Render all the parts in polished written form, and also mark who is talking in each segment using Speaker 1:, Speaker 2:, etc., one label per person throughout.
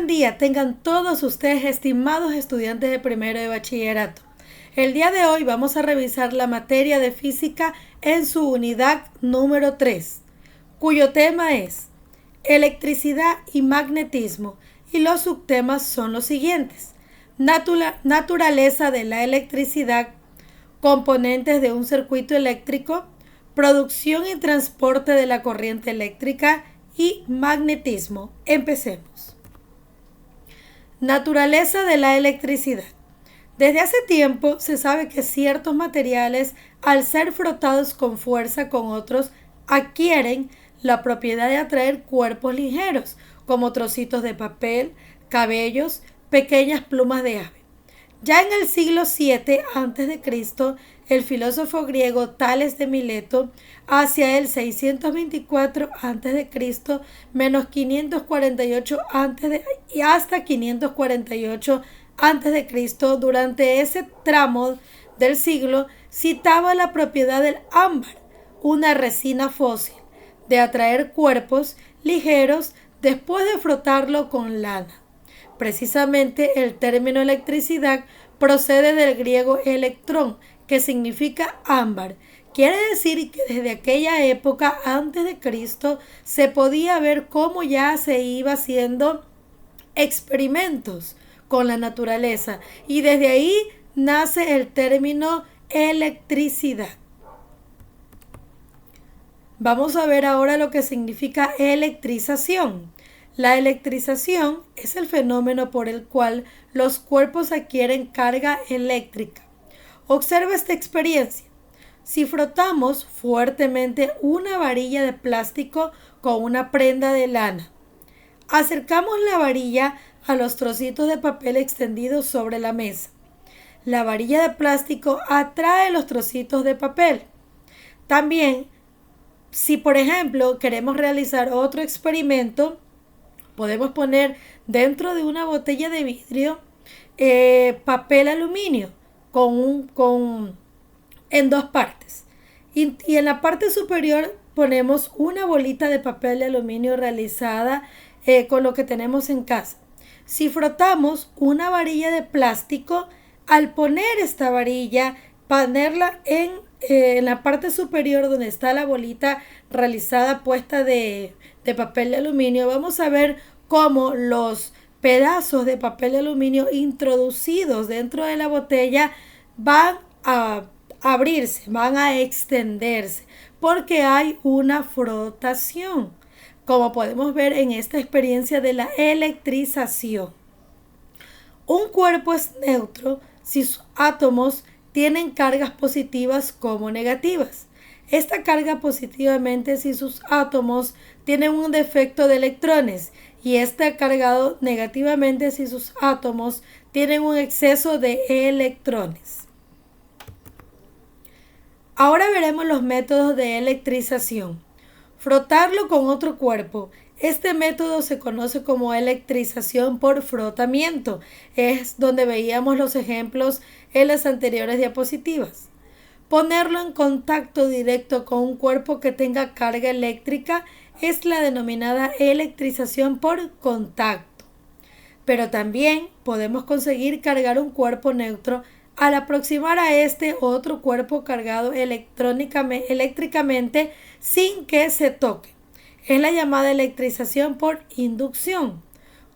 Speaker 1: Buen día tengan todos ustedes, estimados estudiantes de primero de bachillerato. El día de hoy vamos a revisar la materia de física en su unidad número 3, cuyo tema es electricidad y magnetismo, y los subtemas son los siguientes: naturaleza de la electricidad, componentes de un circuito eléctrico, producción y transporte de la corriente eléctrica y magnetismo. Empecemos. Naturaleza de la electricidad. Desde hace tiempo se sabe que ciertos materiales, al ser frotados con fuerza con otros, adquieren la propiedad de atraer cuerpos ligeros, como trocitos de papel, cabellos, pequeñas plumas de ave. Ya en el siglo VII a.C., el filósofo griego Tales de Mileto, hacia el 624 a.C. menos 548 y hasta 548 a.C., durante ese tramo del siglo, citaba la propiedad del ámbar, una resina fósil, de atraer cuerpos ligeros después de frotarlo con lana. Precisamente el término electricidad procede del griego electrón, que significa ámbar. Quiere decir que desde aquella época antes de Cristo se podía ver cómo ya se iba haciendo experimentos con la naturaleza, y desde ahí nace el término electricidad. Vamos a ver ahora lo que significa electrización. La electrización es el fenómeno por el cual los cuerpos adquieren carga eléctrica. Observa esta experiencia. Si frotamos fuertemente una varilla de plástico con una prenda de lana, acercamos la varilla a los trocitos de papel extendidos sobre la mesa. La varilla de plástico atrae los trocitos de papel. También, si por ejemplo queremos realizar otro experimento, podemos poner dentro de una botella de vidrio papel aluminio en dos partes. Y en la parte superior ponemos una bolita de papel de aluminio realizada con lo que tenemos en casa. Si frotamos una varilla de plástico, al poner esta varilla, ponerla en la parte superior donde está la bolita realizada puesta de papel de aluminio, vamos a ver cómo los pedazos de papel de aluminio introducidos dentro de la botella van a abrirse, van a extenderse, porque hay una frotación, como podemos ver en esta experiencia de la electrización. Un cuerpo es neutro si sus átomos tienen cargas positivas como negativas. Esta carga positivamente si sus átomos tienen un defecto de electrones, y está cargado negativamente si sus átomos tienen un exceso de electrones. Ahora veremos los métodos de electrización. Frotarlo con otro cuerpo. Este método se conoce como electrización por frotamiento. Es donde veíamos los ejemplos en las anteriores diapositivas. Ponerlo en contacto directo con un cuerpo que tenga carga eléctrica es la denominada electrización por contacto. Pero también podemos conseguir cargar un cuerpo neutro al aproximar a este otro cuerpo cargado eléctricamente sin que se toque. Es la llamada electrización por inducción.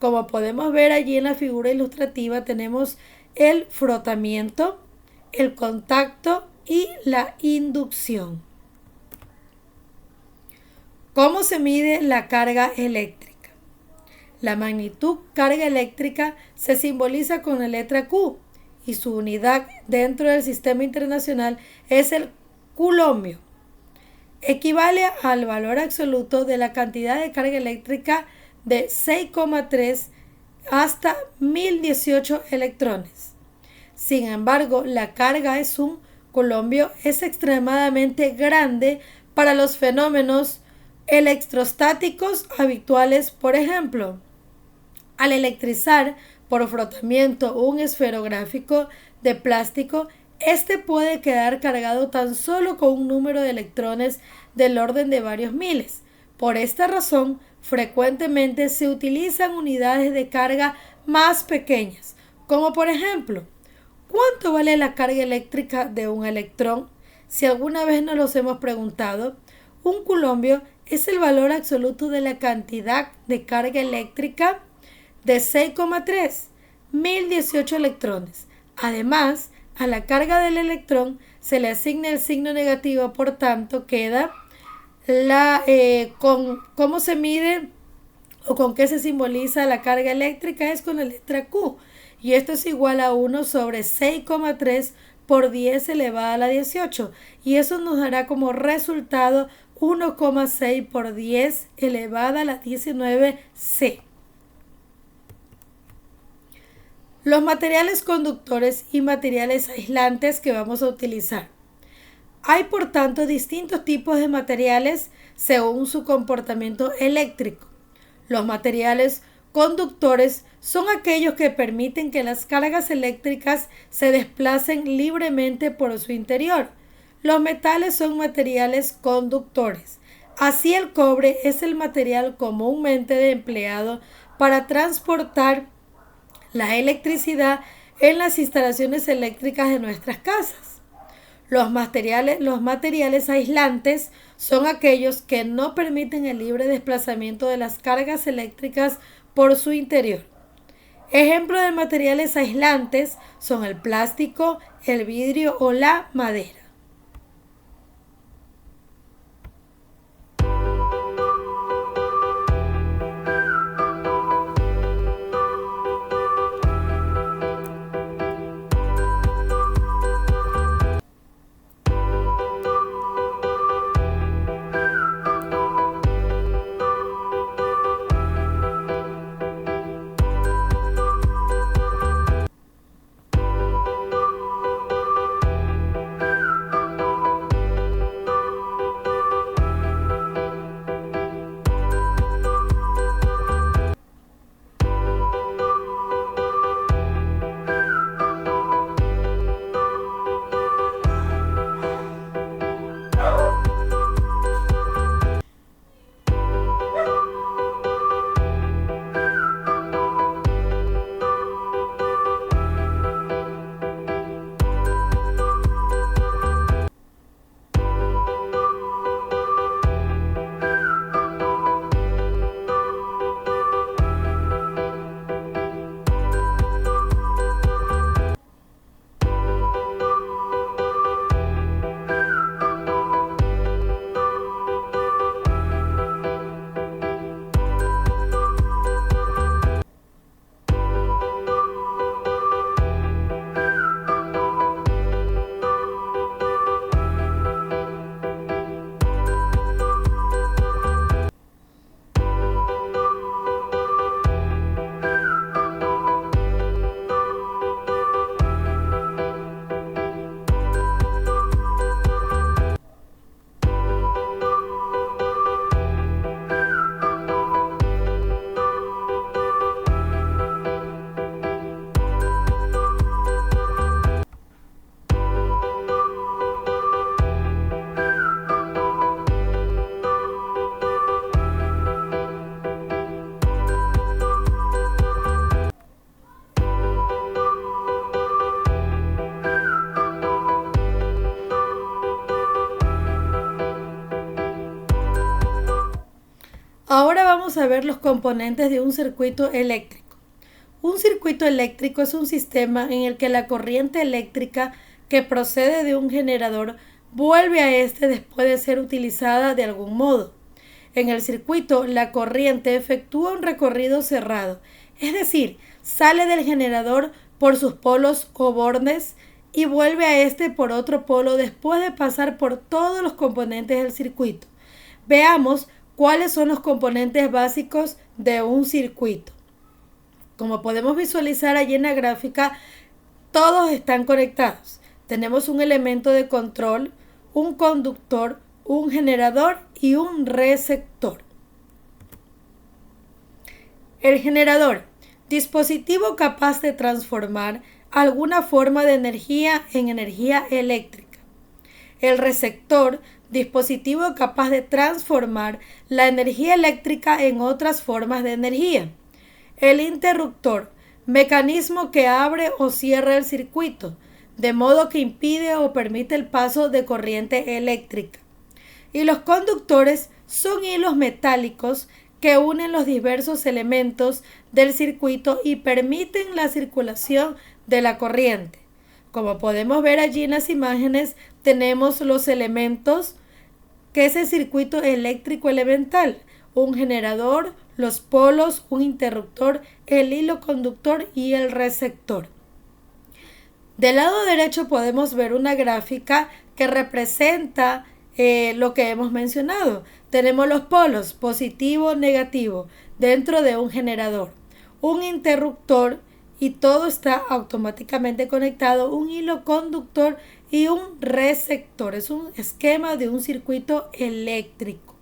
Speaker 1: Como podemos ver allí en la figura ilustrativa, tenemos el frotamiento, el contacto y la inducción. ¿Cómo se mide la carga eléctrica? La magnitud carga eléctrica se simboliza con la letra Q, y su unidad dentro del sistema internacional es el culombio. Equivale al valor absoluto de la cantidad de carga eléctrica de 6,3 hasta 1018 electrones. Sin embargo, la carga es un culombio es extremadamente grande para los fenómenos electrostáticos habituales. Por ejemplo, al electrizar por frotamiento un esferográfico de plástico, este puede quedar cargado tan solo con un número de electrones del orden de varios miles. Por esta razón, frecuentemente se utilizan unidades de carga más pequeñas, como por ejemplo, ¿cuánto vale la carga eléctrica de un electrón? Si alguna vez nos los hemos preguntado, un coulombio es el valor absoluto de la cantidad de carga eléctrica de 6,3, 1018 electrones. Además, a la carga del electrón se le asigna el signo negativo, por tanto queda con cómo se mide o con qué se simboliza la carga eléctrica es con la letra Q. Y esto es igual a 1 sobre 6,3 por 10 elevada a la 18. Y eso nos dará como resultado 1,6 por 10 elevada a la 19C. Los materiales conductores y materiales aislantes que vamos a utilizar. Hay, por tanto, distintos tipos de materiales según su comportamiento eléctrico. Los materiales conductores son aquellos que permiten que las cargas eléctricas se desplacen libremente por su interior. Los metales son materiales conductores. Así, el cobre es el material comúnmente empleado para transportar la electricidad en las instalaciones eléctricas de nuestras casas. Los materiales aislantes son aquellos que no permiten el libre desplazamiento de las cargas eléctricas por su interior. Ejemplos de materiales aislantes son el plástico, el vidrio o la madera. Ahora vamos a ver los componentes de un circuito eléctrico. Un circuito eléctrico es un sistema en el que la corriente eléctrica que procede de un generador vuelve a este después de ser utilizada de algún modo. En el circuito, la corriente efectúa un recorrido cerrado, es decir, sale del generador por sus polos o bornes y vuelve a este por otro polo después de pasar por todos los componentes del circuito. Veamos cuáles son los componentes básicos de un circuito. Como podemos visualizar allí en la gráfica, todos están conectados. Tenemos un elemento de control, un conductor, un generador y un receptor. El generador, dispositivo capaz de transformar alguna forma de energía en energía eléctrica. El receptor, dispositivo capaz de transformar la energía eléctrica en otras formas de energía. El interruptor, mecanismo que abre o cierra el circuito, de modo que impide o permite el paso de corriente eléctrica. Y los conductores son hilos metálicos que unen los diversos elementos del circuito y permiten la circulación de la corriente. Como podemos ver allí en las imágenes, tenemos los elementos que es el circuito eléctrico elemental, un generador, los polos, un interruptor, el hilo conductor y el receptor. Del lado derecho podemos ver una gráfica que representa lo que hemos mencionado. Tenemos los polos, positivo, negativo, dentro de un generador, un interruptor y todo está automáticamente conectado, un hilo conductor y un receptor. Es un esquema de un circuito eléctrico.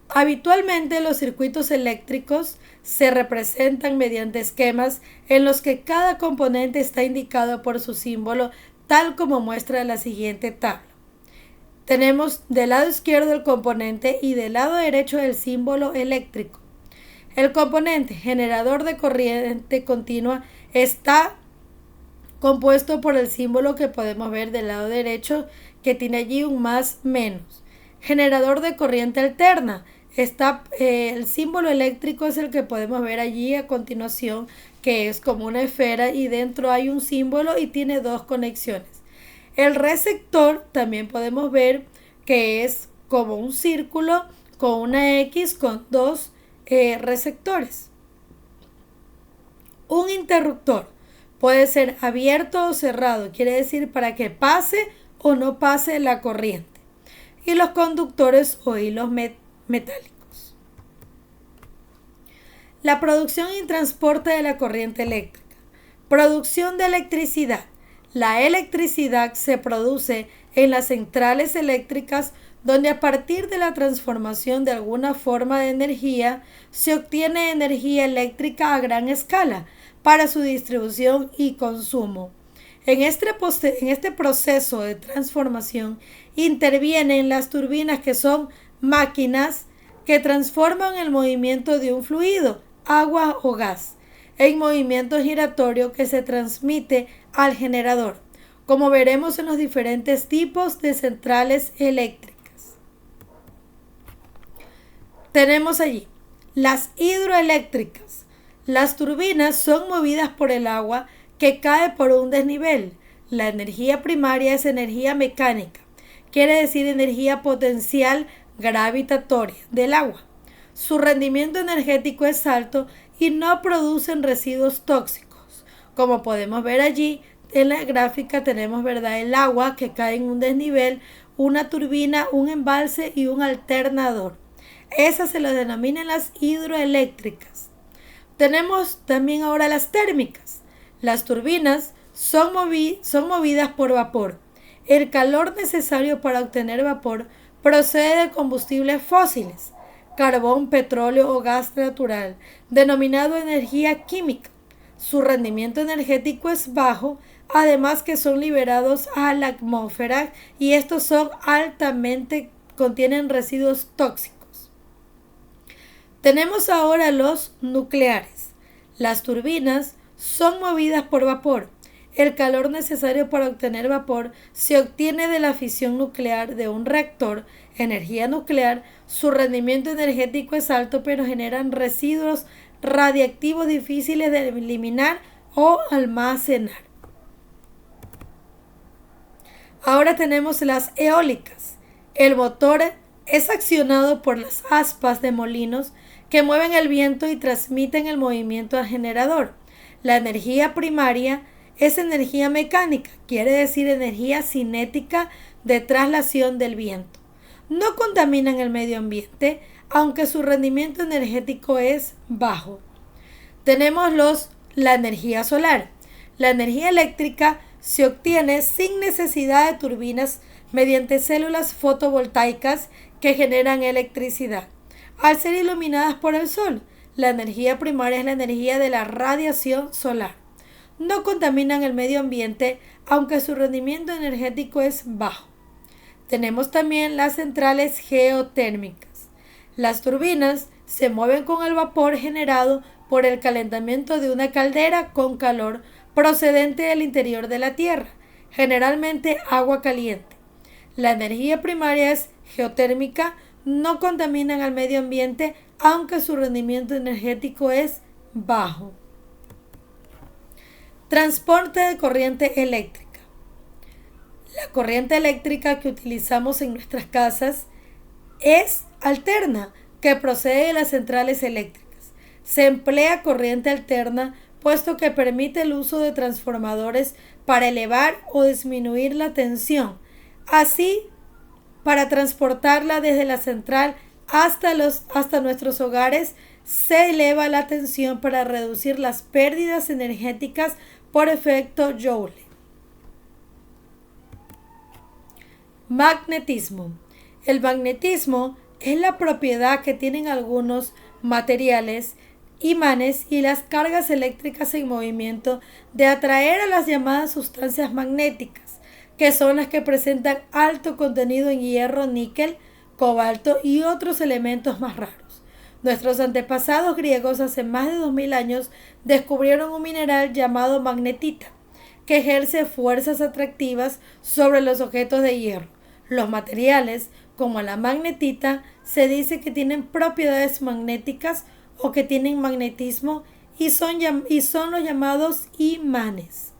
Speaker 1: Habitualmente los circuitos eléctricos se representan mediante esquemas en los que cada componente está indicado por su símbolo, tal como muestra la siguiente tabla. Tenemos del lado izquierdo el componente y del lado derecho el símbolo eléctrico. El componente generador de corriente continua está compuesto por el símbolo que podemos ver del lado derecho, que tiene allí un más menos. Generador de corriente alterna. El símbolo eléctrico es el que podemos ver allí a continuación, que es como una esfera y dentro hay un símbolo y tiene dos conexiones. El receptor también podemos ver que es como un círculo con una X con dos receptores. Un interruptor puede ser abierto o cerrado, quiere decir para que pase o no pase la corriente. Y los conductores o hilos metálicos. La producción y transporte de la corriente eléctrica. Producción de electricidad. La electricidad se produce en las centrales eléctricas donde a partir de la transformación de alguna forma de energía se obtiene energía eléctrica a gran escala para su distribución y consumo. En este proceso de transformación intervienen las turbinas, que son máquinas que transforman el movimiento de un fluido, agua o gas, en movimiento giratorio que se transmite al generador, como veremos en los diferentes tipos de centrales eléctricas. Tenemos allí las hidroeléctricas. Las turbinas son movidas por el agua que cae por un desnivel. La energía primaria es energía mecánica, quiere decir energía potencial gravitatoria del agua. Su rendimiento energético es alto y no producen residuos tóxicos. Como podemos ver allí en la gráfica, tenemos, ¿verdad?, el agua que cae en un desnivel, una turbina, un embalse y un alternador. Esas se las denominan las hidroeléctricas. Tenemos también ahora las térmicas. Las turbinas son movidas por vapor. El calor necesario para obtener vapor procede de combustibles fósiles, carbón, petróleo o gas natural, denominado energía química. Su rendimiento energético es bajo, además que son liberados a la atmósfera y estos contienen residuos tóxicos. Tenemos ahora los nucleares. Las turbinas son movidas por vapor. El calor necesario para obtener vapor se obtiene de la fisión nuclear de un reactor, energía nuclear. Su rendimiento energético es alto, pero generan residuos radiactivos difíciles de eliminar o almacenar. Ahora tenemos las eólicas. El motor es accionado por las aspas de molinos que mueven el viento y transmiten el movimiento al generador. La energía primaria es energía mecánica, quiere decir energía cinética de traslación del viento. No contaminan el medio ambiente, aunque su rendimiento energético es bajo. Tenemos la energía solar. La energía eléctrica se obtiene sin necesidad de turbinas mediante células fotovoltaicas que generan electricidad. Al ser iluminadas por el sol, la energía primaria es la energía de la radiación solar. No contaminan el medio ambiente, aunque su rendimiento energético es bajo. Tenemos también las centrales geotérmicas. Las turbinas se mueven con el vapor generado por el calentamiento de una caldera con calor procedente del interior de la Tierra, generalmente agua caliente. La energía primaria es geotérmica, no contaminan al medio ambiente, aunque su rendimiento energético es bajo. Transporte de corriente eléctrica. La corriente eléctrica que utilizamos en nuestras casas es alterna, que procede de las centrales eléctricas. Se emplea corriente alterna puesto que permite el uso de transformadores para elevar o disminuir la tensión. Así, para transportarla desde la central hasta nuestros hogares, se eleva la tensión para reducir las pérdidas energéticas por efecto Joule. Magnetismo. El magnetismo es la propiedad que tienen algunos materiales, imanes y las cargas eléctricas en movimiento de atraer a las llamadas sustancias magnéticas, que son las que presentan alto contenido en hierro, níquel, cobalto y otros elementos más raros. Nuestros antepasados griegos hace más de 2000 años descubrieron un mineral llamado magnetita, que ejerce fuerzas atractivas sobre los objetos de hierro. Los materiales, como la magnetita, se dice que tienen propiedades magnéticas o que tienen magnetismo y son los llamados imanes.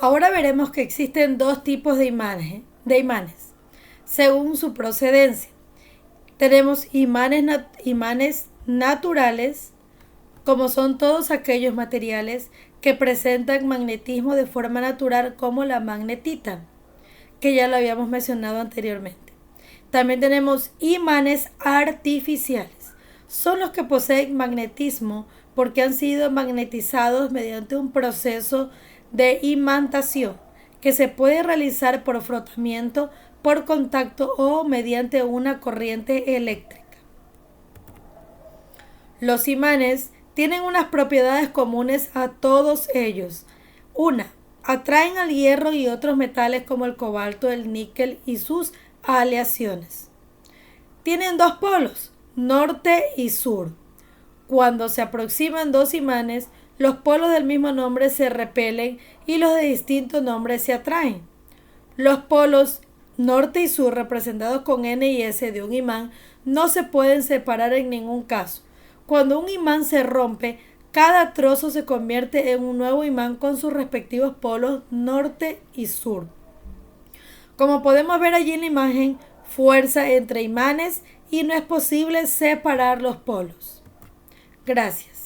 Speaker 1: Ahora veremos que existen dos tipos de imanes, según su procedencia. Tenemos imanes naturales, como son todos aquellos materiales que presentan magnetismo de forma natural, como la magnetita, que ya lo habíamos mencionado anteriormente. También tenemos imanes artificiales. Son los que poseen magnetismo porque han sido magnetizados mediante un proceso de imantación que se puede realizar por frotamiento por contacto o mediante una corriente eléctrica. Los imanes tienen unas propiedades comunes a todos ellos. Una, atraen al hierro y otros metales como el cobalto, el níquel y sus aleaciones. Tienen dos polos, norte y sur. Cuando se aproximan dos imanes, los polos del mismo nombre se repelen y los de distinto nombre se atraen. Los polos norte y sur, representados con N y S de un imán, no se pueden separar en ningún caso. Cuando un imán se rompe, cada trozo se convierte en un nuevo imán con sus respectivos polos norte y sur. Como podemos ver allí en la imagen, fuerza entre imanes y no es posible separar los polos. Gracias.